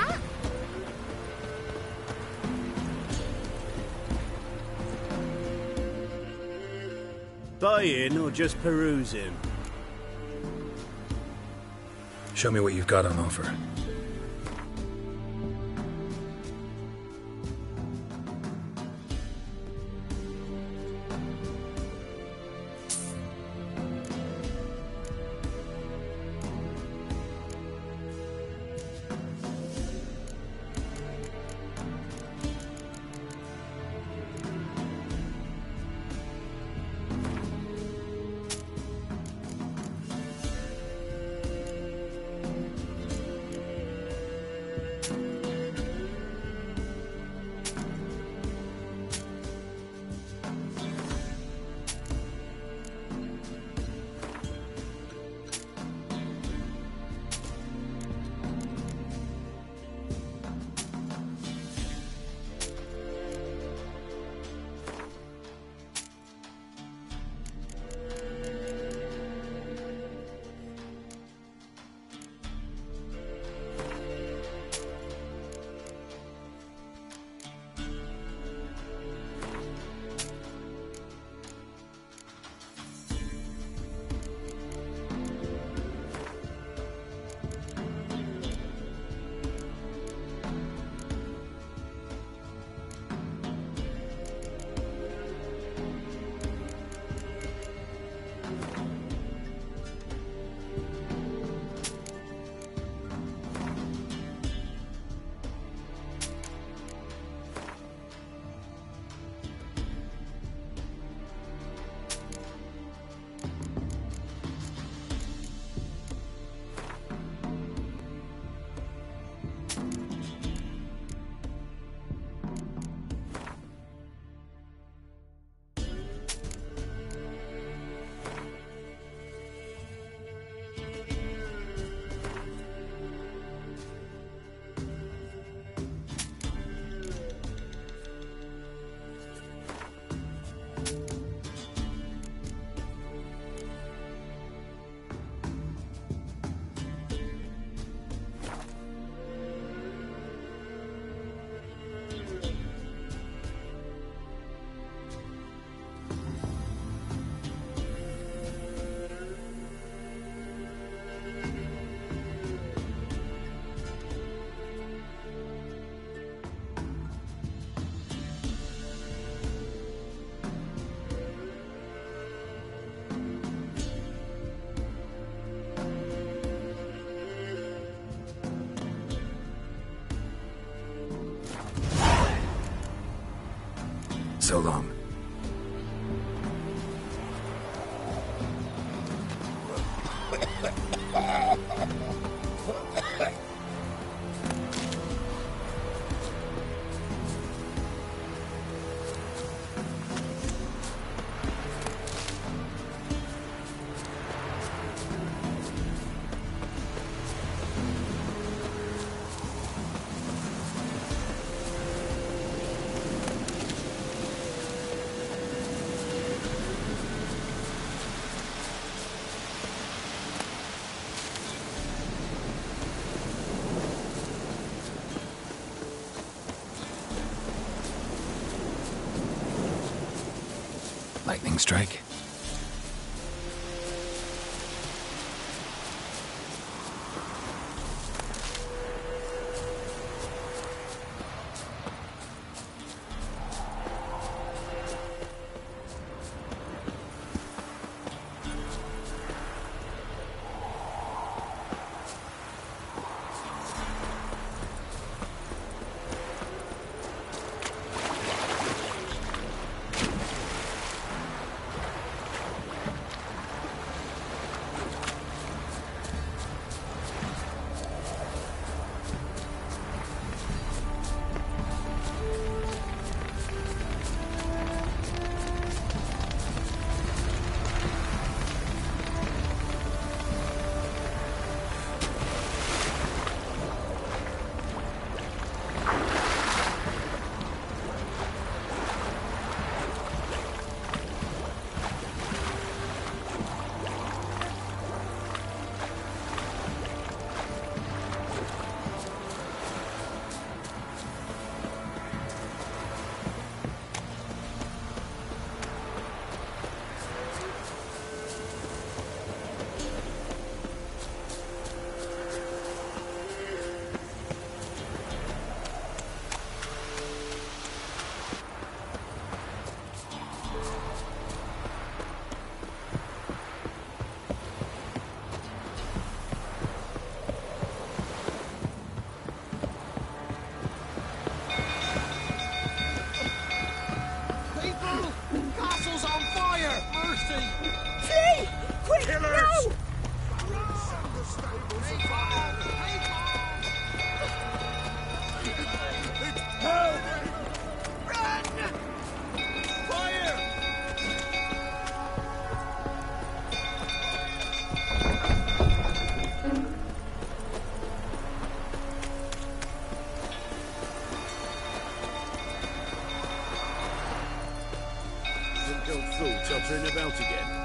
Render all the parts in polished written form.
that? Buying or just perusing? Show me what you've got on offer. So long. Lightning strike. Some built food tottering about again.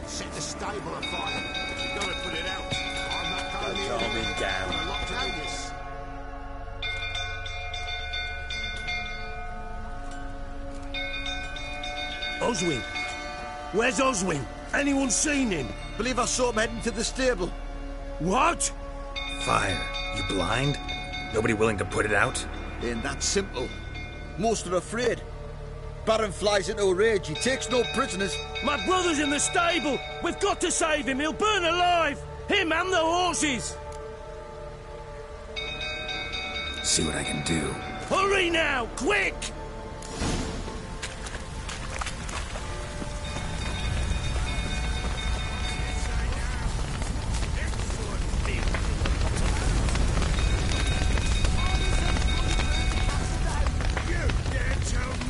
Set the stable afire. You gotta put it out. I'm not going near calm him down. I'm locked out this. Oswin? Where's Oswin? Anyone seen him? Believe I saw him heading to the stable. What? Fire. You blind? Nobody willing to put it out? Ain't that simple. Most are afraid. Baron flies into a rage. He takes no prisoners. My brother's in the stable! We've got to save him! He'll burn alive! Him and the horses! See what I can do. Hurry now! Quick!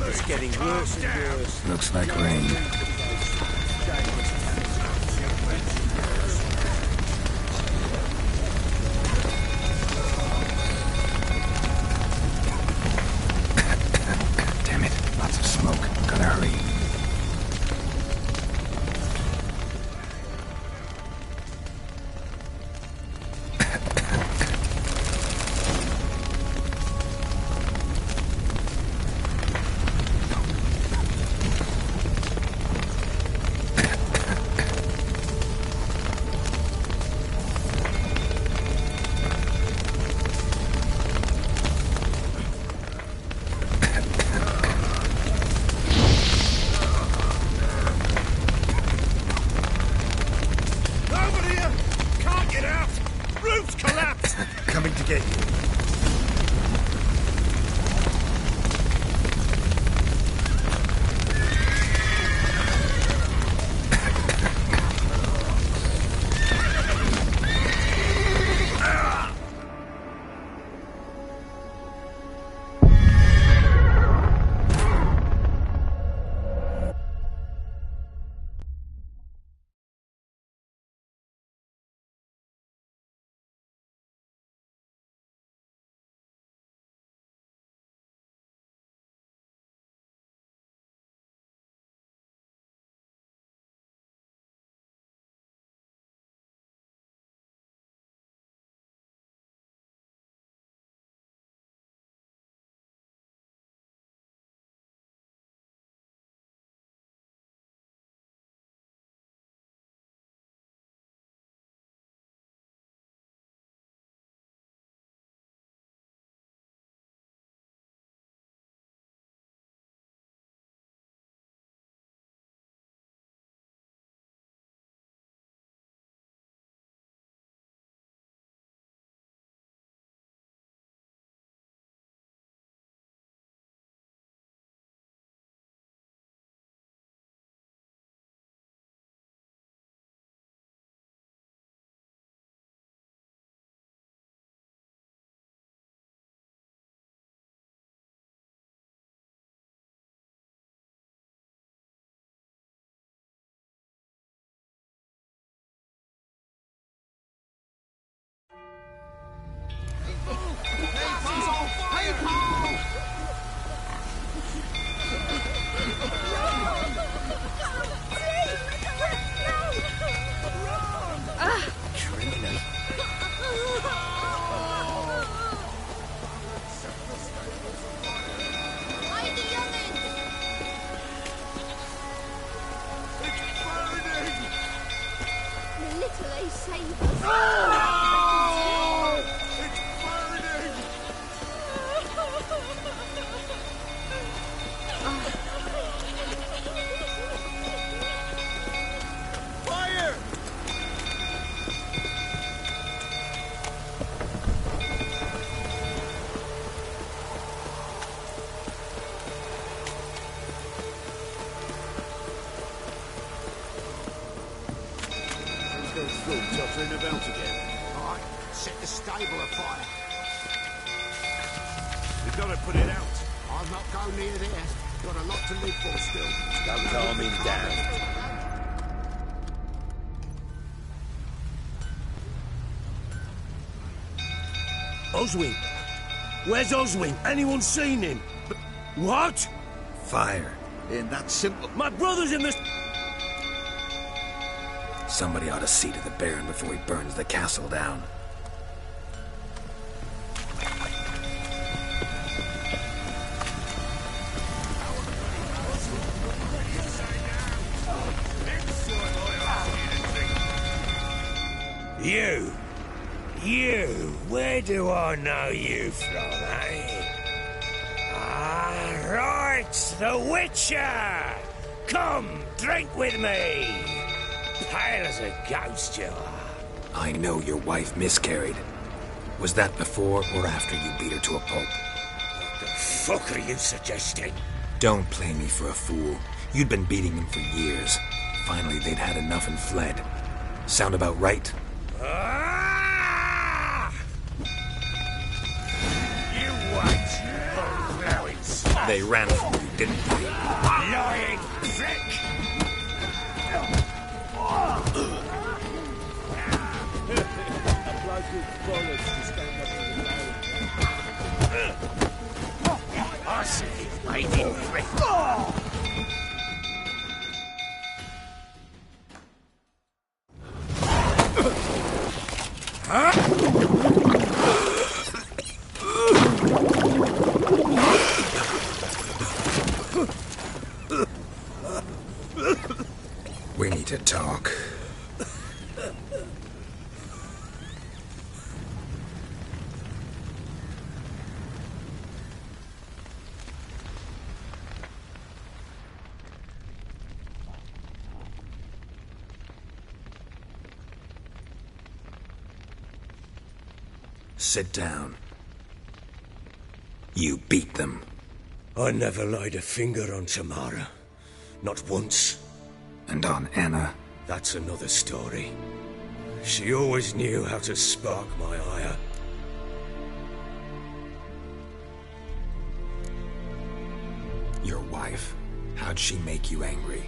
It's getting worse and worse. Looks like rain. Damn it. Lots of smoke. Gotta hurry. Coming to get you. fool tottering about again. Right, set the stable afire. We've got to put it out. I'll not go near there. Got a lot to live for still. Don't calm him down. Oswin. Where's Oswin? Anyone seen him? What? Fire. Ain't that simple. My brother's in the... Somebody ought to see to the Baron before he burns the castle down. You, where do I know you from, eh? Ah, right, the Witcher! Come, drink with me! Pale as a ghost you are. I know your wife miscarried. Was that before or after you beat her to a pulp? What the fuck are you suggesting? Don't play me for a fool. You'd been beating them for years. Finally, they'd had enough and fled. Sound about right? Ah! You wait, you Flowers. They ran from you, didn't they? Lying prick! I see you made him prick. We need to talk. Sit down. You beat them. I never laid a finger on Tamara. Not once. And on Anna. That's another story. She always knew how to spark my ire. Your wife. How'd she make you angry?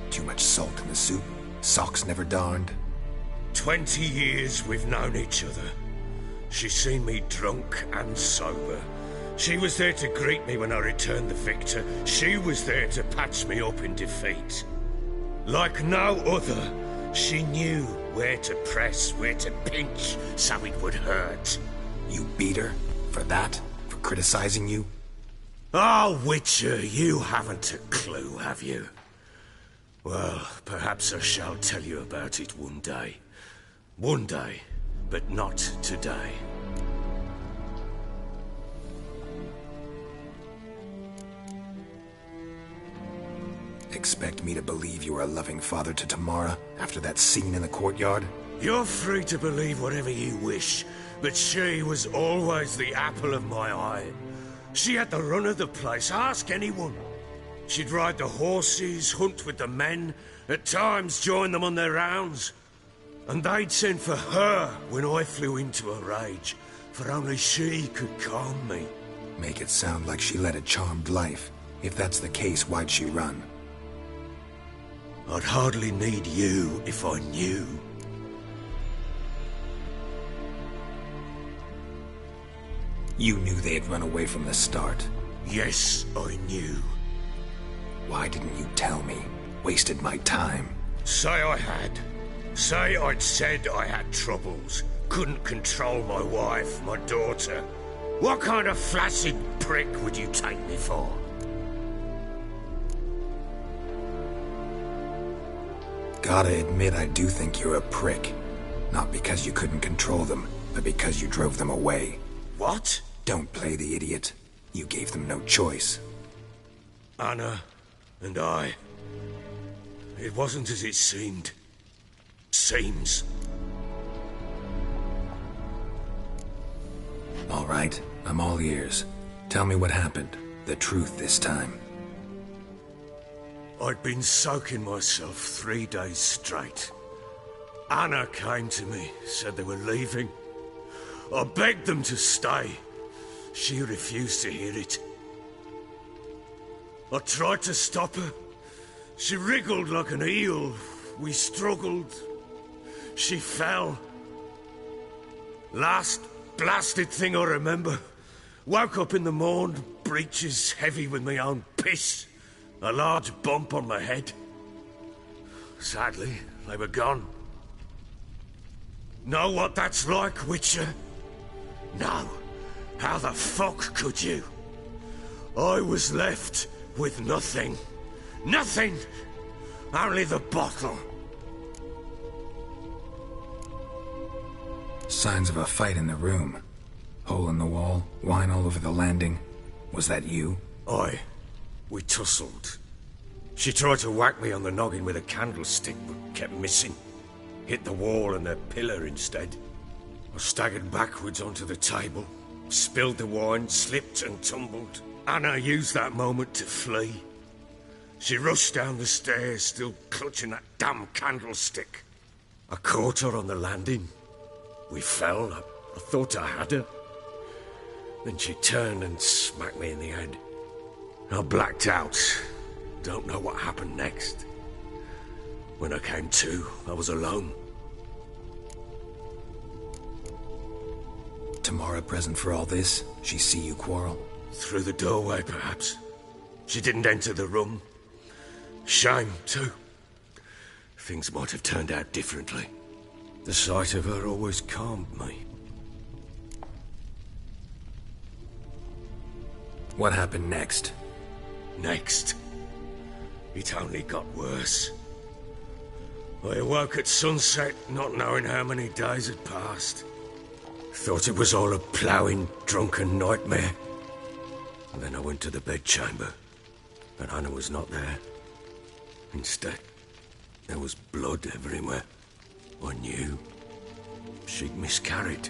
Too much salt in the soup? Socks never darned? 20 years we've known each other. She's seen me drunk and sober. She was there to greet me when I returned the victor. She was there to patch me up in defeat. Like no other, she knew where to press, where to pinch, so it would hurt. You beat her? For that? For criticizing you? Oh, Witcher, you haven't a clue, have you? Well, perhaps I shall tell you about it one day. One day, but not today. Expect me to believe you were a loving father to Tamara after that scene in the courtyard? You're free to believe whatever you wish, but she was always the apple of my eye. She had the run of the place, ask anyone. She'd ride the horses, hunt with the men, at times join them on their rounds. And they'd send for her when I flew into a rage, for only she could calm me. Make it sound like she led a charmed life. If that's the case, why'd she run? I'd hardly need you if I knew. You knew they had run away from the start. Yes, I knew. Why didn't you tell me? Wasted my time. Say I had. Say I'd said I had troubles. Couldn't control my wife, my daughter. What kind of flaccid prick would you take me for? Gotta admit, I do think you're a prick. Not because you couldn't control them, but because you drove them away. What? Don't play the idiot. You gave them no choice. Anna and I. It wasn't as it seemed. Seems. All right, I'm all ears. Tell me what happened. The truth this time. I'd been soaking myself 3 days straight. Anna came to me, said they were leaving. I begged them to stay. She refused to hear it. I tried to stop her. She wriggled like an eel. We struggled. She fell. Last blasted thing I remember. Woke up in the morn, breeches heavy with my own piss. A large bump on my head. Sadly, they were gone. Know what that's like, Witcher? No. How the fuck could you? I was left with nothing. Nothing! Only the bottle. Signs of a fight in the room. Hole in the wall, wine all over the landing. Was that you? Aye. We tussled. She tried to whack me on the noggin with a candlestick, but kept missing. Hit the wall and a pillar instead. I staggered backwards onto the table, spilled the wine, slipped and tumbled. Anna used that moment to flee. She rushed down the stairs, still clutching that damn candlestick. I caught her on the landing. We fell. I thought I had her. Then she turned and smacked me in the head. I blacked out. Don't know what happened next. When I came to, I was alone. Tamara present for all this? She see you quarrel? Through the doorway, perhaps. She didn't enter the room. Shame, too. Things might have turned out differently. The sight of her always calmed me. What happened next? Next, it only got worse. I awoke at sunset, not knowing how many days had passed. Thought it was all a ploughing, drunken nightmare. And then I went to the bedchamber, but Anna was not there. Instead, there was blood everywhere. I knew she'd miscarried.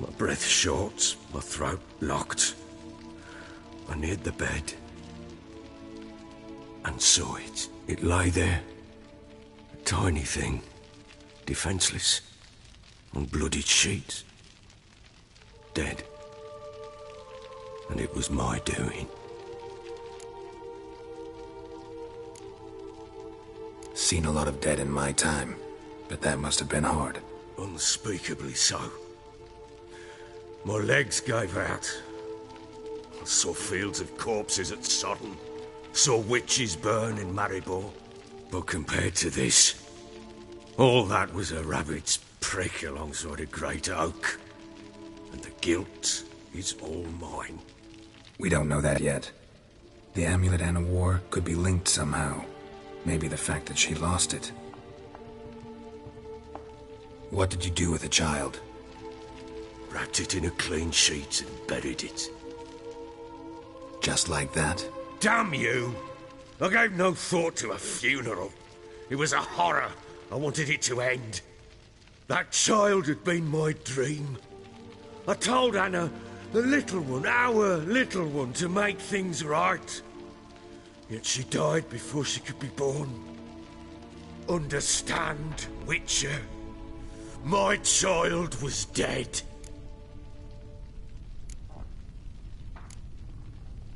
My breath short, my throat locked. I neared the bed and saw it. It lay there, a tiny thing, defenseless, on bloodied sheets, dead. And it was my doing. Seen a lot of dead in my time, but that must have been hard. Unspeakably so. My legs gave out. I saw fields of corpses at Sodden. Saw witches burn in Maribor. But compared to this, all that was a rabbit's prick alongside a great oak. And the guilt is all mine. We don't know that yet. The amulet Anna wore could be linked somehow. Maybe the fact that she lost it. What did you do with the child? Wrapped it in a clean sheet and buried it. Just like that? Damn you! I gave no thought to a funeral. It was a horror. I wanted it to end. That child had been my dream. I told Anna, the little one, our little one, to make things right. Yet she died before she could be born. Understand, Witcher? My child was dead.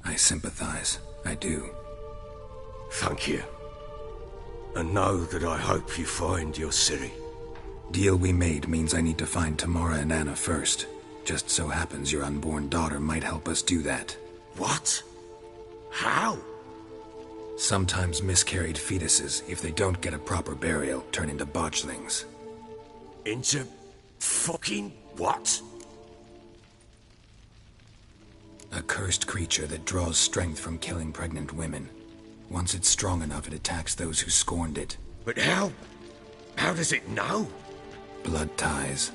I sympathize. I do. Thank you. And know that I hope you find your Ciri. Deal we made means I need to find Tamara and Anna first. Just so happens your unborn daughter might help us do that. What? How? Sometimes miscarried fetuses, if they don't get a proper burial, turn into botchlings. Into fucking what? A cursed creature that draws strength from killing pregnant women. Once it's strong enough, it attacks those who scorned it. But how? How does it know? Blood ties.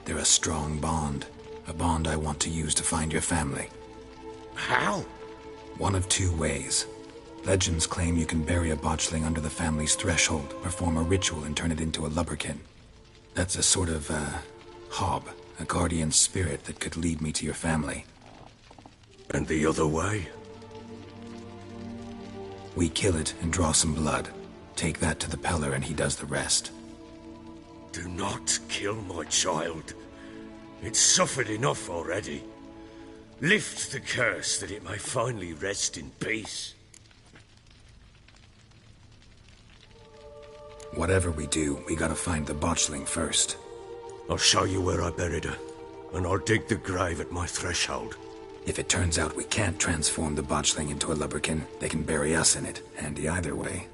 They're a strong bond. A bond I want to use to find your family. How? One of two ways. Legends claim you can bury a botchling under the family's threshold, perform a ritual, and turn it into a lubberkin. That's a sort of, hob, a guardian spirit that could lead me to your family. And the other way? We kill it and draw some blood. Take that to the Peller and he does the rest. Do not kill my child. It's suffered enough already. Lift the curse that it may finally rest in peace. Whatever we do, we gotta find the botchling first. I'll show you where I buried her, and I'll dig the grave at my threshold. If it turns out we can't transform the botchling into a lubberkin, they can bury us in it. Handy either way.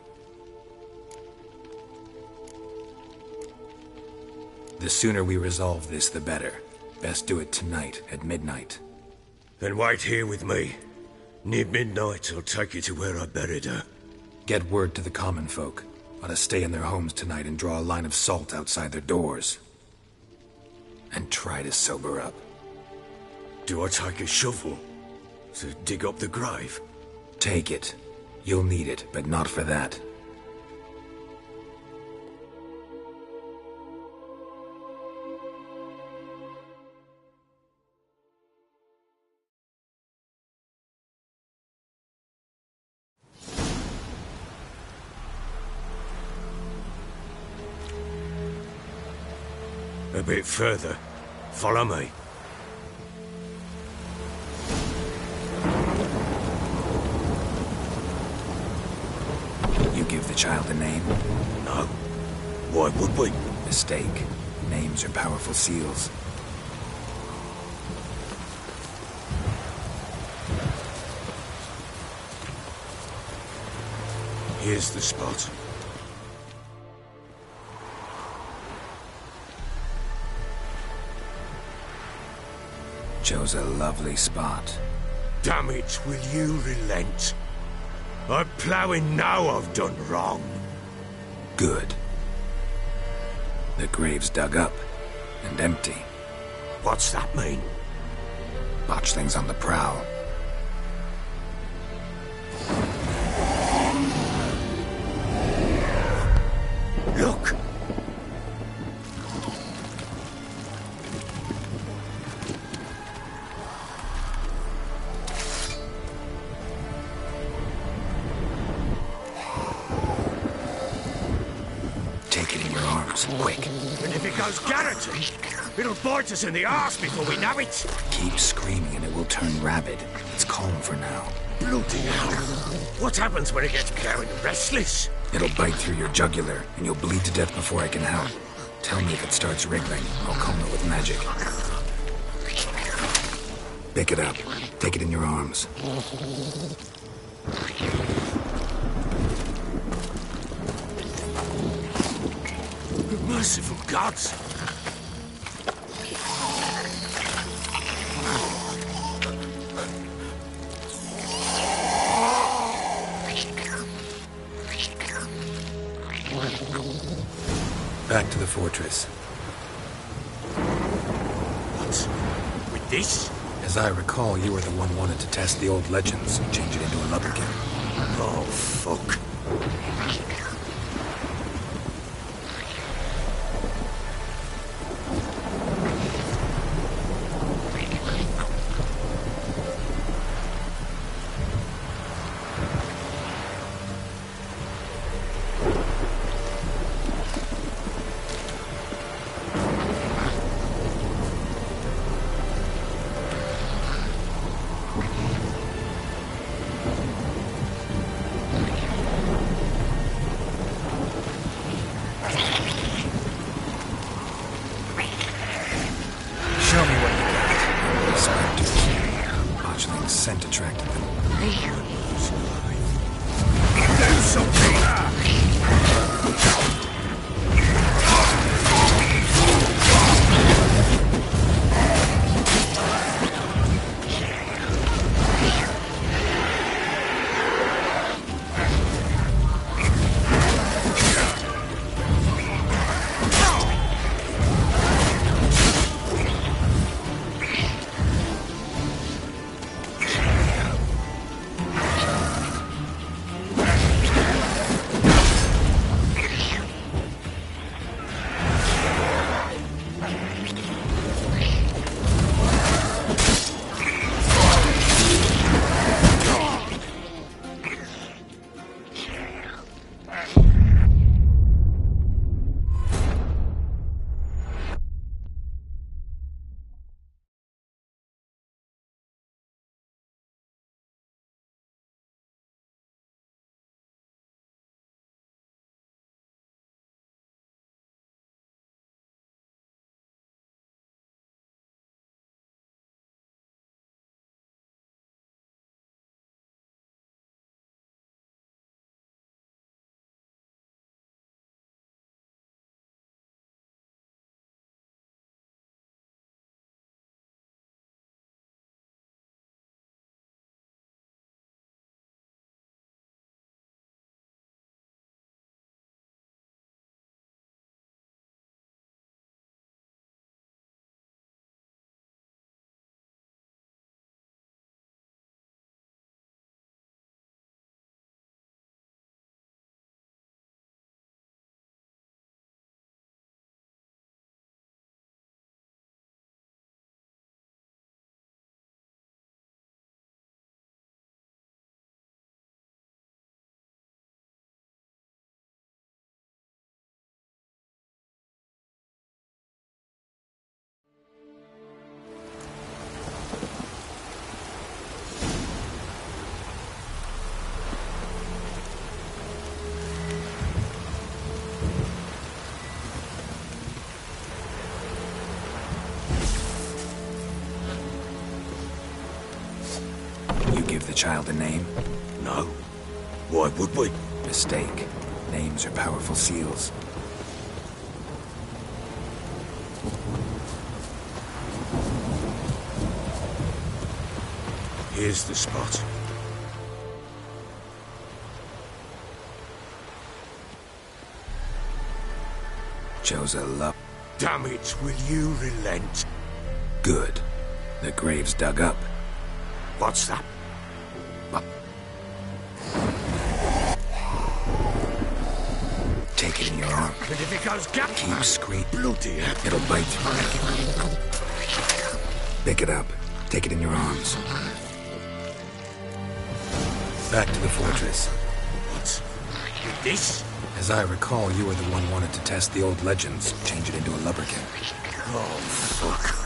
The sooner we resolve this, the better. Best do it tonight, at midnight. Then wait here with me. Near midnight, I'll take you to where I buried her. Get word to the common folk. Let us stay in their homes tonight and draw a line of salt outside their doors. And try to sober up. Do I take a shovel to dig up the grave? Take it. You'll need it, but not for that. A bit further. Follow me. You give the child a name? No. Why would we? Mistake. Names are powerful seals. Here's the spot. Chose a lovely spot. Damn it, will you relent? I'm ploughing now I've done wrong. Good. The grave's dug up and empty. What's that mean? Botchling's on the prowl. Look! Take it in your arms, quick. And if it goes Garrity, it'll bite us in the arse before we know it. Keep screaming and it will turn rabid. It's calm for now. Bloody hell. What happens when it gets going restless? It'll bite through your jugular and you'll bleed to death before I can help. Tell me if it starts wriggling. I'll calm it with magic. Pick it up. Take it in your arms. Merciful gods! Back to the fortress. What? With this? As I recall, you were the one wanted to test the old legends, change it into a lubberkin. Oh, fuck. child a name? No. Why would we? Mistake. Names are powerful seals. Here's the spot. Chose a luck. Damn it, will you relent? Good. The grave's dug up. What's that? Take it in your arm. And if it goes gap, Keep screaming. bloody hell. It'll bite through. Pick it up. Take it in your arms. Back to the fortress. What? With this? As I recall, you were the one wanted to test the old legends, change it into a lubberkin. Oh, fuck.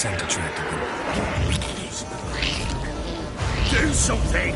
Scent attracted them. Do something!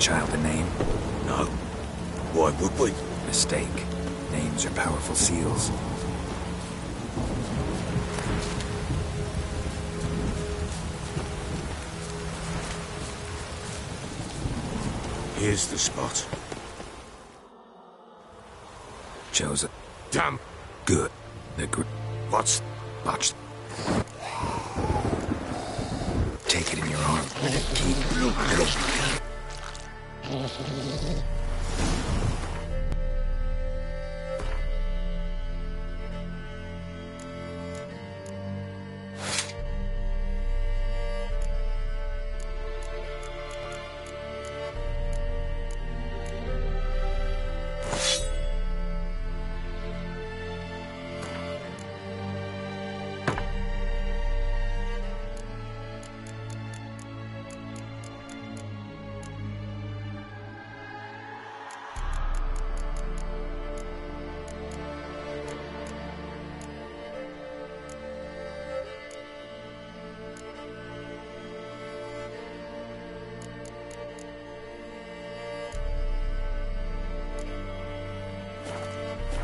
Child a name? No. Why would we? Mistake. Names are powerful seals. Here's the spot. Chose it. Damn. Good. The What's... botched. Take it in your arm. Keep. It'll...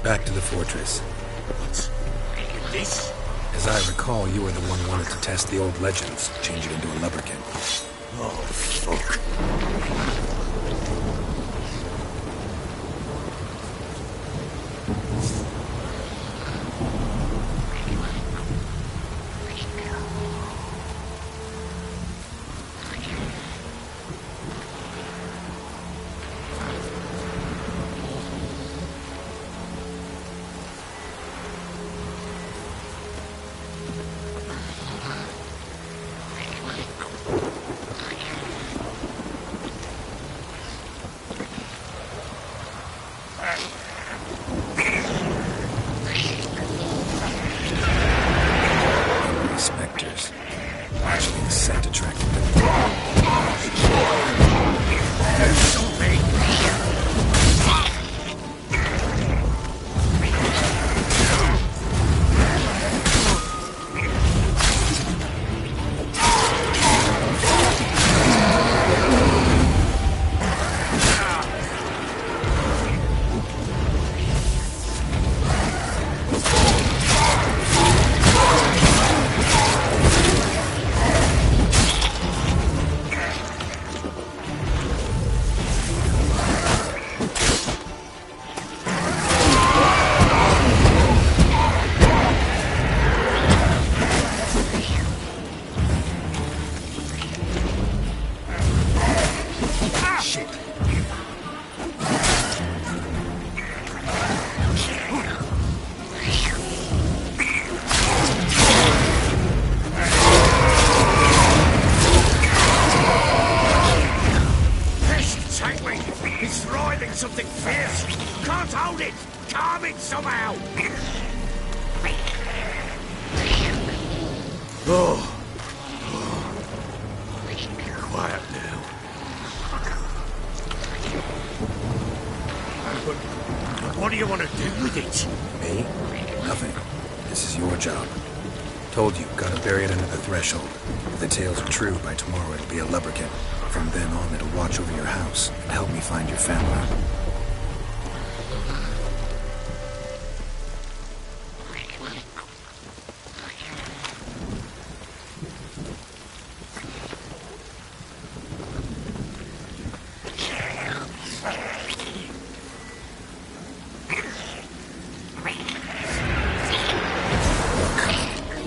Back to the fortress. What? This? As I recall, you were the one wanted to test the old legends, change it into a lubberkin. Oh, fuck. Spectres. Watching scent attracted them. It's writhing something fierce. Can't hold it. Calm it somehow. Oh. Quiet now. But what do you want to do with it? Me? Nothing. This is your job. Told you, gotta bury it under the threshold. If the tales are true, by tomorrow it'll be a lubberkin. From then on, it'll watch over your house and help me find your family.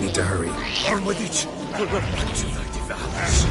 Need to hurry. On with it. We'll run back to the house.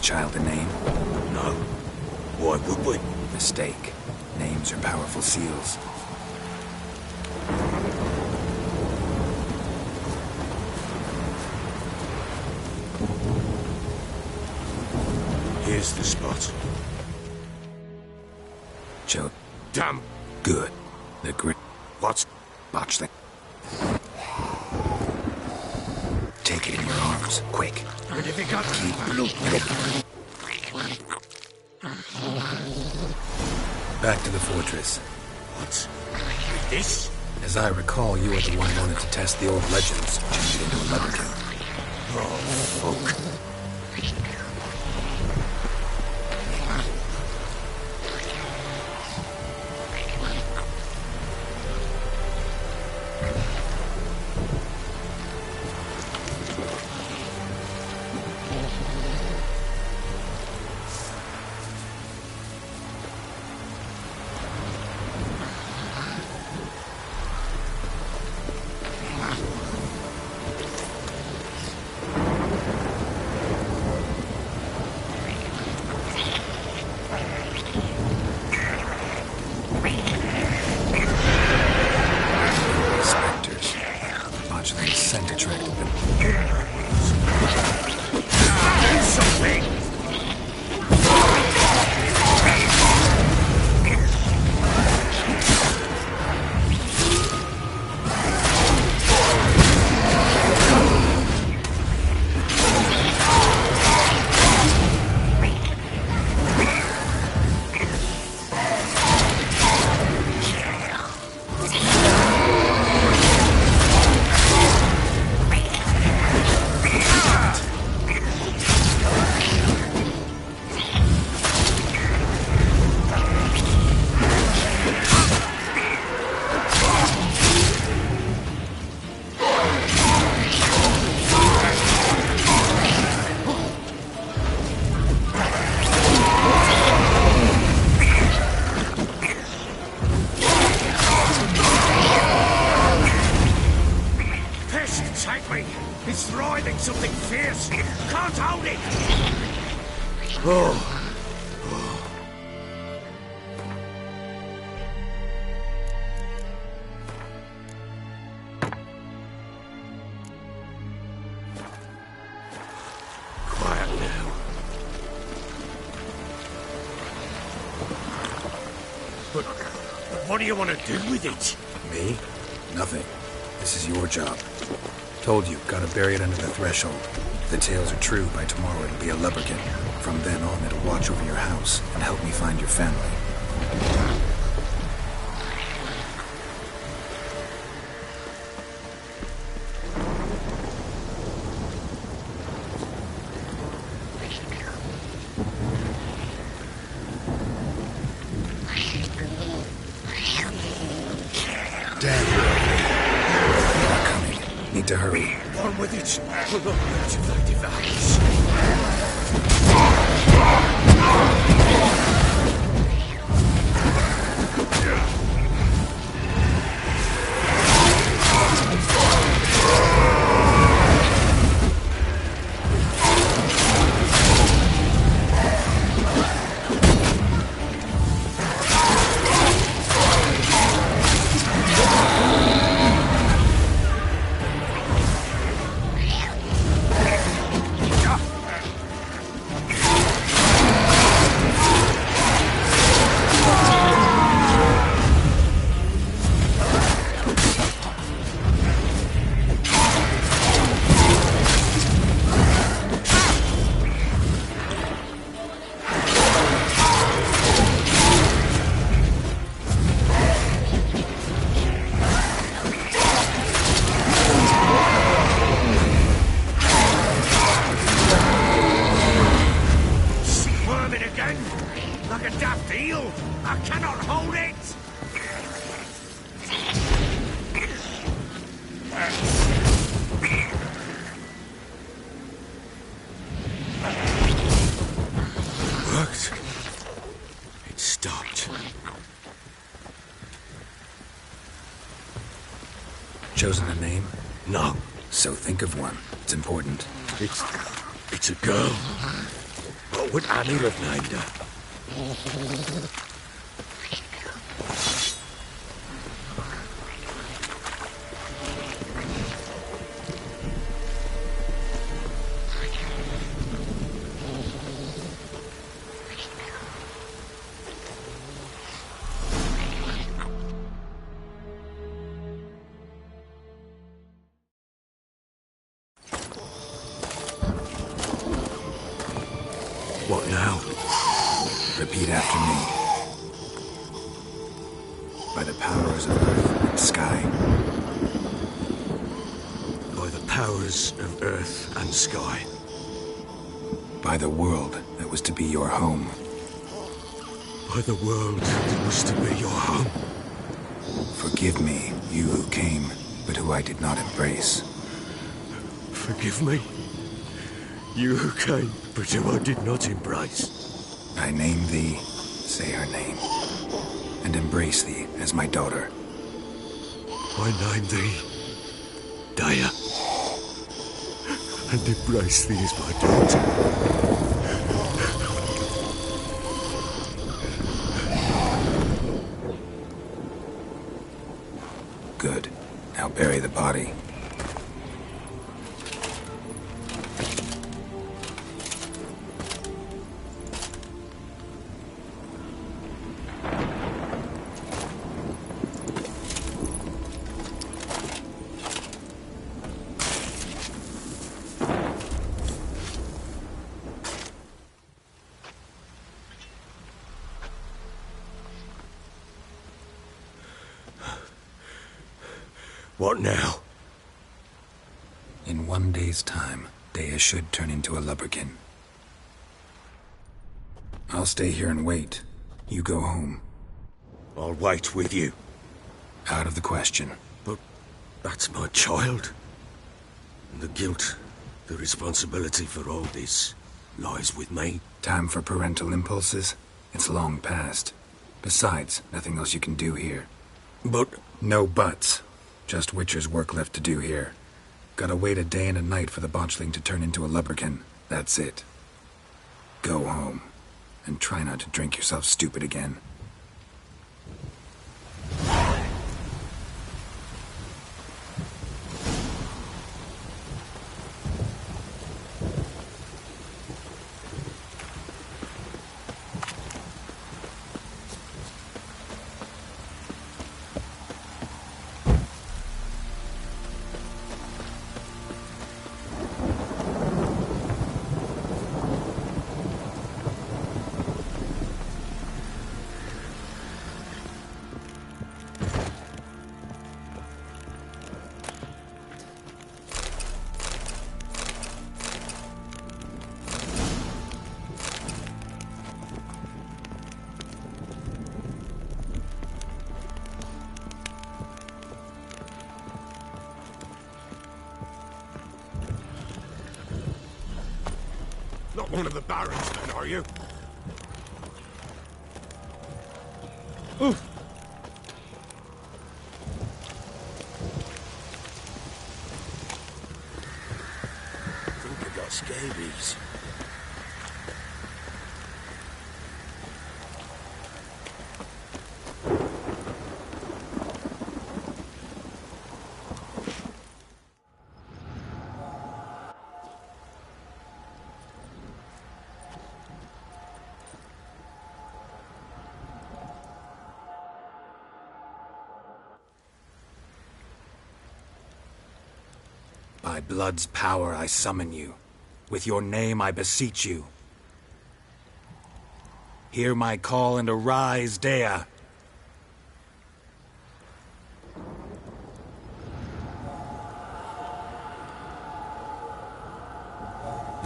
child a name? No. Why would we? Mistake. Names are powerful seals. Here's the spot. Joe. Damn. Good. The grit. What's... Botchling. Take it in your arms, quick. But if it got... Back to the fortress. What? With this? As I recall, you were the one who wanted to test the old legends, change it into a leprechaun. Oh, fuck. Spectres. Botchling's scent attracted them. Do something! Take me! It's writhing something fierce! Can't hold it! Oh. Quiet now. But what do you want to do with it? Me? Nothing. This is your job. Told you, gotta bury it under the threshold. If the tales are true, by tomorrow it'll be a leprechaun. From then on, it'll watch over your house and help me find your family. Need to hurry. On with it! We're not going to like devours. Like a daft eel! I cannot hold it! Worked. It stopped. Chosen a name? No. So think of one. It's important. It's a girl. A What would Annie have named her? What now? Repeat after me. By the powers of earth and sky. By the powers of earth and sky. By the world that was to be your home. By the world that was to be your home. Forgive me, you who came, but who I did not embrace. Forgive me. You who came, but who I did not embrace. I name thee, say her name, and embrace thee as my daughter. I name thee Daya, and embrace thee as my daughter. Good. Now bury the body. What now? In 1 day's time, Daya should turn into a lubberkin. I'll stay here and wait. You go home. I'll wait with you. Out of the question. But that's my child. And the guilt, the responsibility for all this lies with me. Time for parental impulses? It's long past. Besides, nothing else you can do here. But No buts. Just Witcher's work left to do here. Gotta wait a day and a night for the botchling to turn into a lubberkin. That's it. Go home. And try not to drink yourself stupid again. Not one of the barons, then, are you? I think I got scabies. By blood's power I summon you. With your name I beseech you. Hear my call and arise, Daya.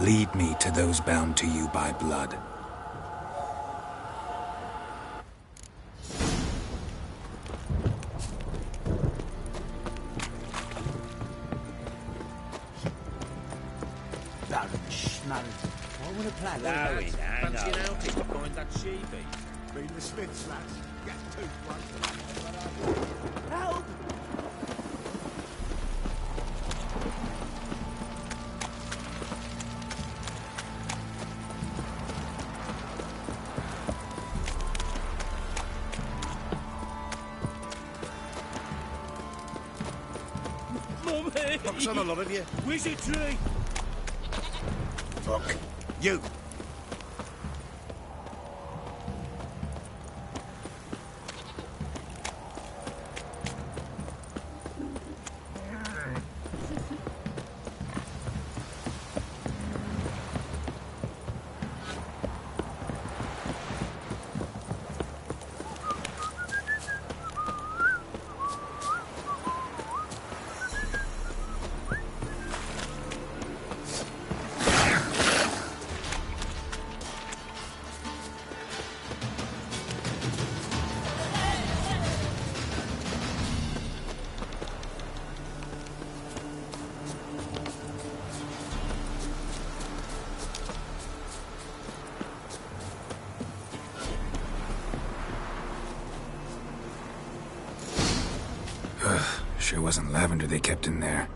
Lead me to those bound to you by blood. Fancy an outing to find that sheepy? Been the Smiths, lads. Get two, one. Help! Fuck's on a lot of you. Wizzy tree! Fuck. You. Sure wasn't lavender they kept in there.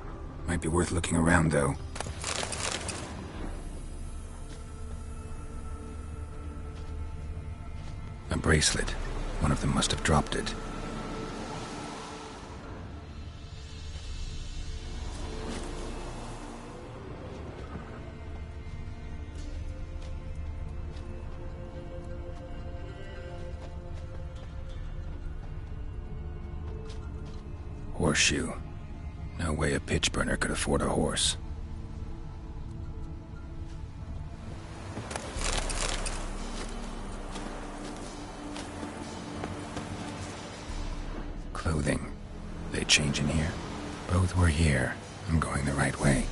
Might be worth looking around, though. A bracelet. One of them must have dropped it. Horseshoe. No way a pitch burner could afford a horse. Clothing. They change in here? Both were here. I'm going the right way.